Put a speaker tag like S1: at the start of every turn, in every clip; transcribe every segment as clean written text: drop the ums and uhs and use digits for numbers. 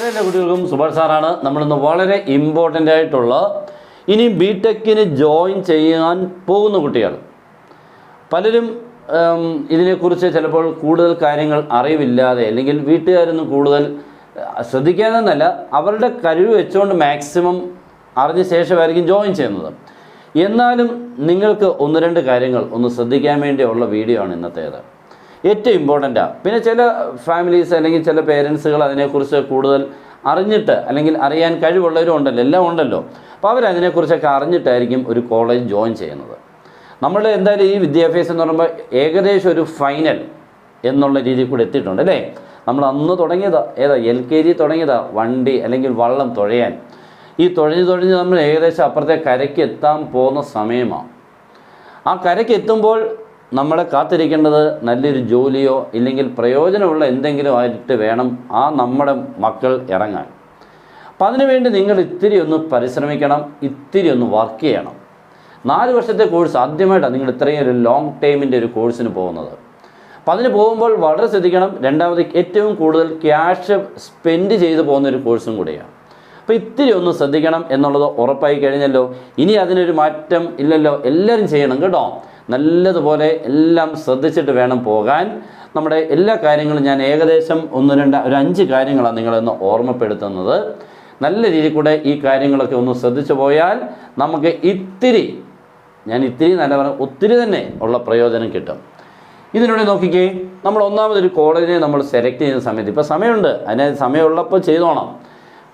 S1: നമസ്കാരം, എല്ലാ കുട്ടികൾക്കും സുഭാഷ് സാറാണ്. നമ്മളിന്ന് വളരെ ഇമ്പോർട്ടൻ്റ് ആയിട്ടുള്ള ഇനി ബിടെക്കിന് ജോയിൻ ചെയ്യാൻ പോകുന്ന കുട്ടികൾ പലരും ഇതിനെക്കുറിച്ച് ചിലപ്പോൾ കൂടുതൽ കാര്യങ്ങൾ അറിവില്ലാതെ അല്ലെങ്കിൽ വീട്ടുകാരൊന്നും കൂടുതൽ ശ്രദ്ധിക്കാതെന്നല്ല, അവരുടെ കഴിവ് വെച്ചുകൊണ്ട് മാക്സിമം അറിഞ്ഞ ശേഷമായിരിക്കും ജോയിൻ ചെയ്യുന്നത്. എന്നാലും നിങ്ങൾക്ക് ഒന്ന് രണ്ട് കാര്യങ്ങൾ ഒന്ന് ശ്രദ്ധിക്കാൻ വേണ്ടിയുള്ള വീഡിയോ ആണ് ഇന്നത്തേത്. ഏറ്റവും ഇമ്പോർട്ടൻ്റാണ്. പിന്നെ ചില ഫാമിലീസ് അല്ലെങ്കിൽ ചില പേരൻസുകൾ അതിനെക്കുറിച്ച് കൂടുതൽ അറിഞ്ഞിട്ട് അല്ലെങ്കിൽ അറിയാൻ കഴിവുള്ളവരും ഉണ്ടല്ലോ, എല്ലാം ഉണ്ടല്ലോ. അപ്പോൾ അവരതിനെക്കുറിച്ചൊക്കെ അറിഞ്ഞിട്ടായിരിക്കും ഒരു കോളേജ് ജോയിൻ ചെയ്യുന്നത്. നമ്മൾ എന്തായാലും ഈ വിദ്യാഭ്യാസം എന്ന് പറയുമ്പോൾ ഏകദേശം ഒരു ഫൈനൽ എന്നുള്ള രീതിയിൽ കൂടെ എത്തിയിട്ടുണ്ട് അല്ലേ. നമ്മൾ അന്ന് തുടങ്ങിയതാ LKG തുടങ്ങിയതാ വണ്ടി അല്ലെങ്കിൽ വള്ളം തുഴയാൻ. ഈ തുഴഞ്ഞ് നമ്മൾ ഏകദേശം അപ്പുറത്തെ കരയ്ക്ക് എത്താൻ പോകുന്ന സമയമാണ്. ആ കരയ്ക്ക് എത്തുമ്പോൾ നമ്മളെ കാത്തിരിക്കേണ്ടത് നല്ലൊരു ജോലിയോ ഇല്ലെങ്കിൽ പ്രയോജനമുള്ള എന്തെങ്കിലും ആയിട്ട് വേണം നമ്മുടെ മക്കൾ ഇറങ്ങാൻ. അപ്പം അതിനുവേണ്ടി നിങ്ങൾ ഇത്തിരി ഒന്ന് പരിശ്രമിക്കണം, ഇത്തിരി ഒന്ന് വർക്ക് ചെയ്യണം. 4 വർഷത്തെ കോഴ്സ് ആദ്യമായിട്ടാണ് നിങ്ങൾ ഇത്രയും ഒരു ലോങ് ടൈമിൻ്റെ ഒരു കോഴ്സിന് പോകുന്നത്. അപ്പം അതിന് പോകുമ്പോൾ വളരെ ശ്രദ്ധിക്കണം. രണ്ടാമത് ഏറ്റവും കൂടുതൽ ക്യാഷ് സ്പെൻഡ് ചെയ്ത് പോകുന്നൊരു കോഴ്സും കൂടിയാണ്. അപ്പോൾ ഇത്തിരി ഒന്ന് ശ്രദ്ധിക്കണം എന്നുള്ളത് ഉറപ്പായി കഴിഞ്ഞല്ലോ. ഇനി അതിനൊരു മാറ്റം ഇല്ലല്ലോ, എല്ലാവരും ചെയ്യണം കേട്ടോ. നല്ലതുപോലെ എല്ലാം ശ്രദ്ധിച്ചിട്ട് വേണം പോകാൻ. നമ്മുടെ എല്ലാ കാര്യങ്ങളും ഞാൻ ഏകദേശം 5 കാര്യങ്ങളാണ് നിങ്ങളൊന്ന് ഓർമ്മപ്പെടുത്തുന്നത്. നല്ല രീതിയിൽ കൂടെ ഈ കാര്യങ്ങളൊക്കെ ഒന്ന് ശ്രദ്ധിച്ചു പോയാൽ നമുക്ക് ഇത്തിരി നല്ല പറഞ്ഞാൽ ഒത്തിരി തന്നെ ഉള്ള പ്രയോജനം കിട്ടും. ഇതിലൂടെ നോക്കിക്കേ, നമ്മൾ ഒന്നാമതൊരു കോളേജിനെ നമ്മൾ സെലക്ട് ചെയ്യുന്ന സമയത്ത്, ഇപ്പോൾ സമയമുണ്ട്, അതിന് സമയമുള്ളപ്പോൾ ചെയ്തോണം.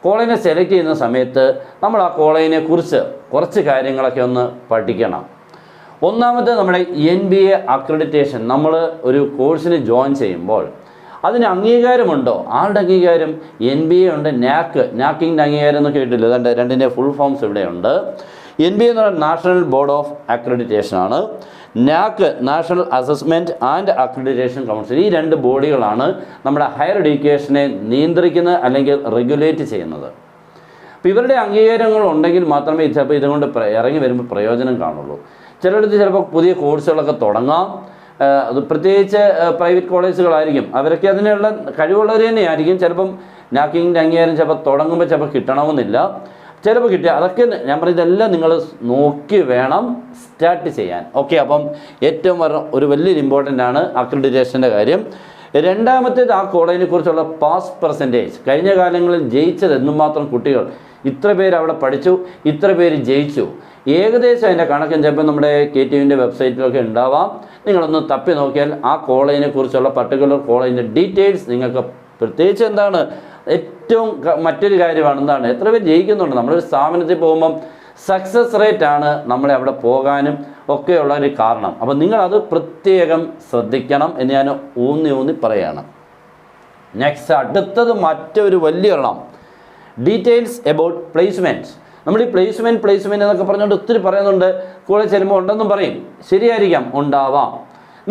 S1: കോളേജിനെ സെലക്ട് ചെയ്യുന്ന സമയത്ത് നമ്മൾ ആ കോളേജിനെ കുറിച്ച് കുറച്ച് കാര്യങ്ങളൊക്കെ ഒന്ന് പഠിക്കണം. ഒന്നാമത്തെ നമ്മുടെ NBA അക്രഡിറ്റേഷൻ. നമ്മൾ ഒരു കോഴ്സിന് ജോയിൻ ചെയ്യുമ്പോൾ അതിന് അംഗീകാരമുണ്ടോ? ആരുടെ അംഗീകാരം? NBA ഉണ്ട്, നാക്കിൻ്റെ അംഗീകാരം എന്ന് കേട്ടില്ല. അതുകൊണ്ട് രണ്ടിൻ്റെ ഫുൾ ഫോംസ് ഇവിടെയുണ്ട്. NBA എന്ന് പറയുന്നത് നാഷണൽ ബോർഡ് ഓഫ് അക്രഡിറ്റേഷൻ ആണ്. നാക്ക് national assessment and accreditation council. ഈ 2 ബോഡികളാണ് നമ്മുടെ ഹയർ എഡ്യൂക്കേഷനെ നിയന്ത്രിക്കുന്നത് അല്ലെങ്കിൽ റെഗുലേറ്റ് ചെയ്യുന്നത്. അപ്പോൾ ഇവരുടെ അംഗീകാരങ്ങൾ ഉണ്ടെങ്കിൽ മാത്രമേ ചിലപ്പോൾ ഇതുകൊണ്ട് ഇറങ്ങി വരുമ്പോൾ പ്രയോജനം കാണുള്ളൂ. ചിലയിടത്ത് ചിലപ്പോൾ പുതിയ കോഴ്സുകളൊക്കെ തുടങ്ങാം. അത് പ്രത്യേകിച്ച് പ്രൈവറ്റ് കോളേജുകളായിരിക്കും, അവരൊക്കെ അതിനുള്ള കഴിവുള്ളവർ തന്നെയായിരിക്കും. ചിലപ്പം നാക്കിങ്ങിൻ്റെ അംഗീകാരം ചിലപ്പോൾ തുടങ്ങുമ്പോൾ ചിലപ്പോൾ കിട്ടണമെന്നില്ല, ചിലപ്പോൾ കിട്ടുക. അതൊക്കെ ഞാൻ പറയുന്നതെല്ലാം നിങ്ങൾ നോക്കി വേണം സ്റ്റാർട്ട് ചെയ്യാൻ. ഓക്കെ, അപ്പം ഏറ്റവും ഒരു വലിയൊരു ഇമ്പോർട്ടൻ്റ് ആണ് അക്രഡിറ്റേഷൻ്റെ കാര്യം. രണ്ടാമത്തേത് ആ കോളേജിനെ കുറിച്ചുള്ള പാസ് പെർസെൻറ്റേജ്. കഴിഞ്ഞ കാലങ്ങളിൽ ജയിച്ചത് എന്തുമാത്രം കുട്ടികൾ, ഇത്ര പേര് അവിടെ പഠിച്ചു, ഇത്ര പേര് ജയിച്ചു. ഏകദേശം അതിൻ്റെ കണക്കും ചിലപ്പോൾ നമ്മുടെ KTUവിൻ്റെ വെബ്സൈറ്റിലൊക്കെ ഉണ്ടാവാം. നിങ്ങളൊന്ന് തപ്പി നോക്കിയാൽ ആ കോളേജിനെ കുറിച്ചുള്ള പർട്ടിക്കുലർ കോളേജിൻ്റെ ഡീറ്റെയിൽസ് നിങ്ങൾക്ക് പ്രത്യേകിച്ച് എന്താണ് ഏറ്റവും മറ്റൊരു കാര്യമാണ് എന്താണ് എത്ര പേര് ജയിക്കുന്നുണ്ട്. നമ്മളൊരു സ്ഥാപനത്തിൽ പോകുമ്പം സക്സസ് റേറ്റ് ആണ് നമ്മളെ അവിടെ പോകാനും ഒക്കെയുള്ള ഒരു കാരണം. അപ്പം നിങ്ങളത് പ്രത്യേകം ശ്രദ്ധിക്കണം എന്ന് ഞാൻ ഊന്നി പറയുകയാണ്. നെക്സ്റ്റ് അടുത്തത് മറ്റൊരു വലിയൊരെണ്ണം, ഡീറ്റെയിൽസ് എബൌട്ട് പ്ലേസ്മെൻറ്റ്. നമ്മൾ ഈ പ്ലേസ്മെൻറ്റ് എന്നൊക്കെ പറഞ്ഞുകൊണ്ട് ഒത്തിരി പറയുന്നുണ്ട്. കോളേജ് ചെല്ലുമ്പോൾ ഉണ്ടെന്നും പറയും, ശരിയായിരിക്കാം, ഉണ്ടാവാം.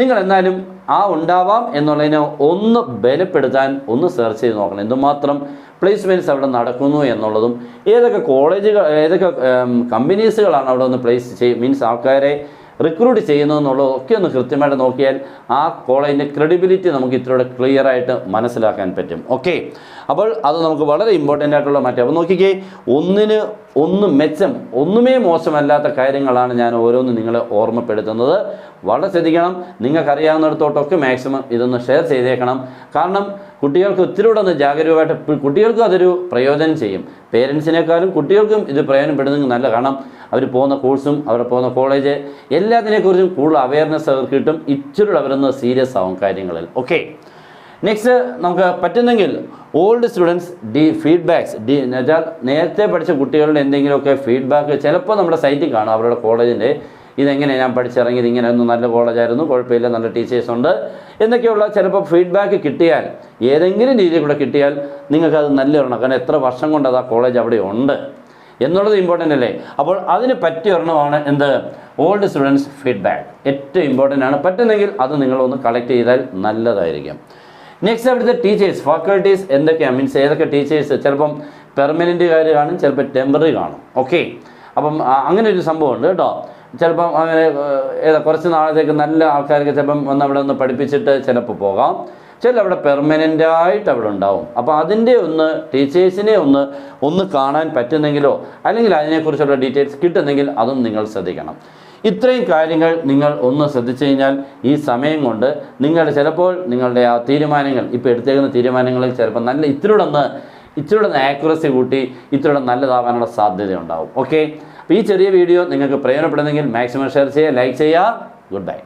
S1: നിങ്ങൾ എന്നാലും ആ ഉണ്ടാവാം എന്നുള്ളതിനെ ഒന്ന് ബലപ്പെടുത്താൻ ഒന്ന് സെർച്ച് ചെയ്ത് നോക്കണം. എന്തുമാത്രം പ്ലേസ്മെൻറ്റ്സ് അവിടെ നടക്കുന്നു എന്നുള്ളതും ഏതൊക്കെ കോളേജുകൾ ഏതൊക്കെ കമ്പനീസുകളാണ് അവിടെ ഒന്ന് മീൻസ് ആൾക്കാരെ റിക്രൂട്ട് ചെയ്യുന്നതെന്നുള്ളതൊക്കെ ഒന്ന് കൃത്യമായിട്ട് നോക്കിയാൽ ആ കോളേജിൻ്റെ ക്രെഡിബിലിറ്റി നമുക്ക് ഇത്രയുടെ ക്ലിയറായിട്ട് മനസ്സിലാക്കാൻ പറ്റും. ഓക്കെ, അപ്പോൾ അത് നമുക്ക് വളരെ ഇമ്പോർട്ടൻ്റ് ആയിട്ടുള്ള മാറ്റം. അപ്പോൾ നോക്കിക്കേ, ഒന്നും മെച്ചം, ഒന്നുമേ മോശമല്ലാത്ത കാര്യങ്ങളാണ് ഞാൻ ഓരോന്നും നിങ്ങളെ ഓർമ്മപ്പെടുത്തുന്നത്. വളരെ ശ്രദ്ധിക്കണം. നിങ്ങൾക്കറിയാവുന്നിടത്തോട്ടൊക്കെ മാക്സിമം ഇതൊന്ന് ഷെയർ ചെയ്തേക്കണം. കാരണം കുട്ടികൾക്ക് ഒത്തിരി കൂടെ ഒന്ന് ജാഗരൂകമായിട്ട്, കുട്ടികൾക്കും അതൊരു പ്രയോജനം ചെയ്യും. പേരൻസിനേക്കാളും കുട്ടികൾക്കും ഇത് പ്രയോജനപ്പെടുന്നെങ്കിൽ നല്ല. കാരണം അവർ പോകുന്ന കോഴ്സും അവർ പോകുന്ന കോളേജ് എല്ലാത്തിനെക്കുറിച്ചും കൂടുതൽ അവയർനെസ് അവർക്ക് കിട്ടും. ഇച്ചിരി അവരൊന്ന് സീരിയസ് ആവും കാര്യങ്ങളിൽ. ഓക്കെ, നെക്സ്റ്റ് നമുക്ക് പറ്റുന്നെങ്കിൽ ഓൾഡ് സ്റ്റുഡൻസ് ഫീഡ്ബാക്സ് എന്നുവെച്ചാൽ നേരത്തെ പഠിച്ച കുട്ടികളുടെ എന്തെങ്കിലുമൊക്കെ ഫീഡ്ബാക്ക് ചിലപ്പോൾ നമ്മുടെ സൈറ്റിൽ കാണും. അവരുടെ കോളേജിൻ്റെ ഇതെങ്ങനെ ഞാൻ പഠിച്ചിറങ്ങിയത്, ഇങ്ങനെ ഒന്നും നല്ല കോളേജായിരുന്നു, കുഴപ്പമില്ല, നല്ല ടീച്ചേഴ്സ് ഉണ്ട് എന്നൊക്കെയുള്ള ചിലപ്പോൾ ഫീഡ്ബാക്ക് കിട്ടിയാൽ, ഏതെങ്കിലും രീതിയിൽ കൂടെ കിട്ടിയാൽ നിങ്ങൾക്കത് നല്ലൊരെണ്ണം. കാരണം എത്ര വർഷം കൊണ്ട് അത് ആ കോളേജ് അവിടെ ഉണ്ട് എന്നുള്ളത് ഇമ്പോർട്ടൻ്റ് അല്ലേ. അപ്പോൾ അതിന് പറ്റിയ ഒരെണ്ണമാണ് എന്ത്, ഓൾഡ് സ്റ്റുഡൻസ് ഫീഡ്ബാക്ക്. ഏറ്റവും ഇമ്പോർട്ടൻ്റ് ആണ്. പറ്റുന്നെങ്കിൽ അത് നിങ്ങളൊന്ന് കളക്ട് ചെയ്താൽ നല്ലതായിരിക്കും. നെക്സ്റ്റ് അവിടുത്തെ ടീച്ചേഴ്സ്, ഫാക്കൽറ്റീസ് എന്തൊക്കെയാണ്, മീൻസ് ഏതൊക്കെ ടീച്ചേഴ്സ്, ചിലപ്പം പെർമനൻറ്റുകാർ കാണും, ചിലപ്പോൾ ടെമ്പററി കാണും. ഓക്കെ, അപ്പം അങ്ങനെ ഒരു സംഭവമുണ്ട് കേട്ടോ. ചിലപ്പം അങ്ങനെ കുറച്ച് നാളത്തേക്ക് നല്ല ആൾക്കാർക്ക് ചിലപ്പം വന്ന് അവിടെ ഒന്ന് പഠിപ്പിച്ചിട്ട് ചിലപ്പോൾ പോകാം. അവിടെ പെർമനൻ്റായിട്ട് അവിടെ ഉണ്ടാവും. അപ്പോൾ അതിൻ്റെ ടീച്ചേഴ്സിനെ ഒന്ന് കാണാൻ പറ്റുന്നെങ്കിലോ അല്ലെങ്കിൽ അതിനെക്കുറിച്ചുള്ള ഡീറ്റെയിൽസ് കിട്ടുന്നെങ്കിൽ അതും നിങ്ങൾ ശ്രദ്ധിക്കണം. ഇത്രയും കാര്യങ്ങൾ നിങ്ങൾ ഒന്ന് ശ്രദ്ധിച്ചു കഴിഞ്ഞാൽ ഈ സമയം കൊണ്ട് ചിലപ്പോൾ നിങ്ങളുടെ ആ തീരുമാനങ്ങൾ, ഇപ്പോൾ എടുത്തേക്കുന്ന തീരുമാനങ്ങളിൽ ചിലപ്പോൾ നല്ല ഇത്തിരി ആക്യുറസി കൂട്ടി ഇത്തിരി നല്ലതാവാനുള്ള സാധ്യതയുണ്ടാവും. ഓക്കെ, അപ്പോൾ ഈ ചെറിയ വീഡിയോ നിങ്ങൾക്ക് പ്രയോജനപ്പെടുന്നെങ്കിൽ മാക്സിമം ഷെയർ ചെയ്യുക, ലൈക്ക് ചെയ്യുക. Good bye.